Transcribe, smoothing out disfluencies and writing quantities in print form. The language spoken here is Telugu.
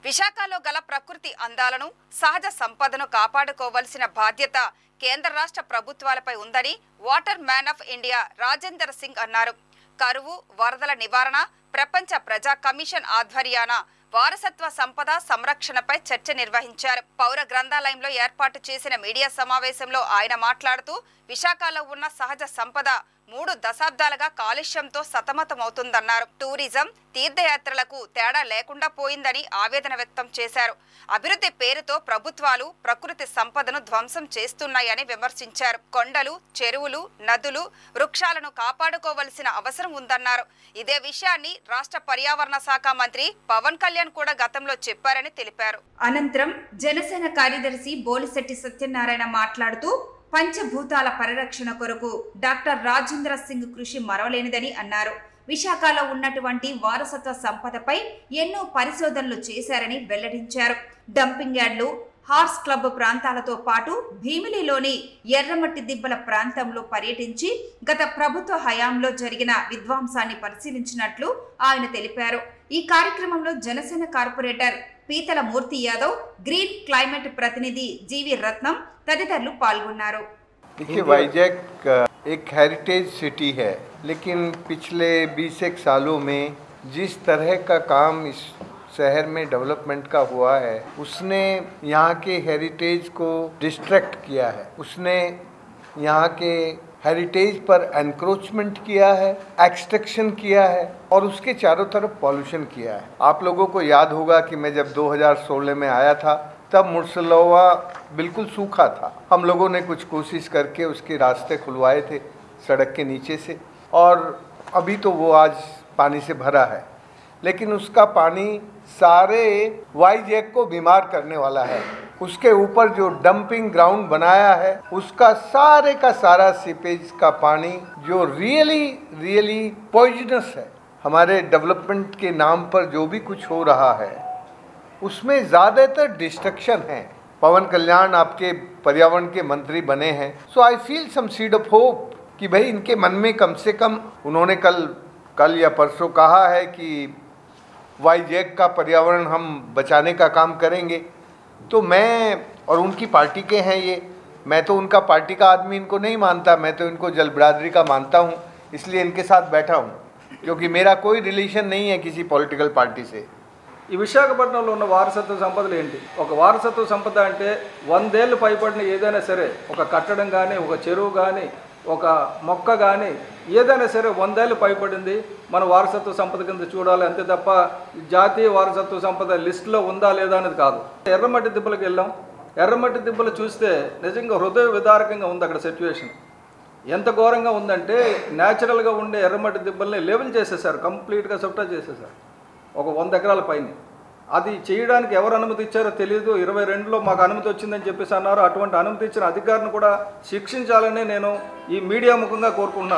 విశాఖలో గల ప్రకృతి అందాలను సహజ సంపదను కాపాడుకోవాల్సిన బాధ్యత కేంద్ర రాష్ట్ర ప్రభుత్వాలపై ఉందని water man of India Rajender Singh అన్నారు. కరువు, వరదల నివారణ, ప్రపంచ ప్రజా కమిషన్ ఆధ్వర్యాన వారసత్వ సంపద సంరక్షణపై చర్చ నిర్వహించారు. పౌర గ్రంథాలయంలో ఏర్పాటు చేసిన మీడియా సమావేశంలో ఆయన మాట్లాడుతూ విశాఖలో ఉన్న సహజ సంపద 3 దశాబ్దాలుగా కాలుష్యంతో సతమతమవుతుందన్నారు. టూరిజం, తీర్థయాత్రలకు తేడా లేకుండా పోయిందని ఆవేదన వ్యక్తం చేశారు. అభివృద్ధి పేరుతో ప్రభుత్వాలు ప్రకృతి సంపదను ధ్వంసం చేస్తున్నాయని విమర్శించారు. కొండలు, చెరువులు, నదులు, వృక్షాలను కాపాడుకోవలసిన అవసరం ఉందన్నారు. ఇదే విషయాన్ని రాష్ట్ర పర్యావరణ శాఖ మంత్రి పవన్ కళ్యాణ్ కూడా గతంలో చెప్పారని తెలిపారు. అనంతరం జనసేన కార్యదర్శి బోలిశెట్టి సత్యనారాయణ మాట్లాడుతూ పంచభూతాల పరిరక్షణ కొరకు డాక్టర్ రాజేంద్ర సింగ్ కృషి మరవలేనిదని అన్నారు. విశాఖలో ఉన్నటువంటి వారసత్వ సంపదపై ఎన్నో పరిశోధనలు చేశారని వెల్లడించారు. డంపింగ్ యార్డ్లు, హార్స్ క్లబ్ ప్రాంతాలతో పాటు భీమిలిలోని ఎర్రమట్టి దిబ్బల ప్రాంతంలో పర్యటించి గత ప్రభుత్వ హయాంలో జరిగిన విధ్వంసాన్ని పరిశీలించినట్లు ఆయన తెలిపారు. ఈ కార్యక్రమంలో జనసేన కార్పొరేటర్ పీతల మూర్తి యాదవ్, గ్రీన్ క్లైमेट प्रतिनिधि जीवी रत्नम तदितरुलु पाल्गొన్నారు. देखिए, वाइजैक एक हेरिटेज सिटी है, लेकिन पिछले 20 सालों में जिस तरह का काम इस शहर में डेवलपमेंट का हुआ है, उसने यहाँ के हेरिटेज को डिस्ट्रैक्ट किया है. उसने यहाँ के हेरिटेज पर एनक्रोचमेंट किया है, एक्सट्रैक्शन किया है और उसके चारों तरफ पॉल्यूशन किया है. आप लोगों को याद होगा कि मैं जब 2016 में आया था तब मुर्सलोवा बिल्कुल सूखा था. हम लोगों ने कुछ कोशिश करके उसके रास्ते खुलवाए थे सड़क के नीचे से, और अभी तो वो आज पानी से भरा है, लेकिन उसका पानी सारे वाइजैक को बीमार करने वाला है. उसके ऊपर जो डंपिंग ग्राउंड बनाया है, उसका सारे का सारा सीपेज का पानी जो रियली पॉइजनस है. हमारे डेवलपमेंट के नाम पर जो भी कुछ हो रहा है उसमें ज़्यादातर डिस्ट्रक्शन है. पवन कल्याण आपके पर्यावरण के मंत्री बने हैं, so I feel some seed of hope कि भाई इनके मन में कम से कम, उन्होंने कल या परसों कहा है कि वाइजैक का पर्यावरण हम बचाने का काम करेंगे. तो मैं, और उनकी पार्टी के हैं ये, मैं तो उनका पार्टी का आदमी इनको नहीं मानता, मैं तो इनको जल बिरादरी का मानता हूँ, इसलिए इनके साथ बैठा हूँ, क्योंकि मेरा कोई रिलेशन नहीं है किसी पॉलिटिकल पार्टी से. ఈ విశాఖపట్నంలో ఉన్న వారసత్వ సంపదలు ఏంటి? ఒక వారసత్వ సంపద అంటే 100 ఏళ్ళు పైబడిన ఏదైనా సరే, ఒక కట్టడం కానీ, ఒక చెరువు కానీ, ఒక మొక్క కానీ, ఏదైనా సరే 100 ఏళ్ళు పైబడింది మన వారసత్వ సంపద కింద చూడాలి, అంతే తప్ప జాతీయ వారసత్వ సంపద లిస్టులో ఉందా లేదా అనేది కాదు. ఎర్రమట్టి దిబ్బలకు వెళ్ళాం. ఎర్రమట్టి దిబ్బలు చూస్తే నిజంగా హృదయ విదారకంగా ఉంది అక్కడ సిచ్యువేషన్. ఎంత ఘోరంగా ఉందంటే న్యాచురల్గా ఉండే ఎర్రమట్టి దిబ్బల్ని లెవెల్ చేసేసారు, కంప్లీట్గా సొట్టా చేసేసారు ఒక 100 ఎకరాల పైన. అది చేయడానికి ఎవరు అనుమతి ఇచ్చారో తెలియదు. 22లో మాకు అనుమతి వచ్చిందని చెప్పేసి అన్నారు. అటువంటి అనుమతి ఇచ్చిన అధికారిని కూడా శిక్షించాలని నేను ఈ మీడియా ముఖంగా కోరుకుంటున్నాను.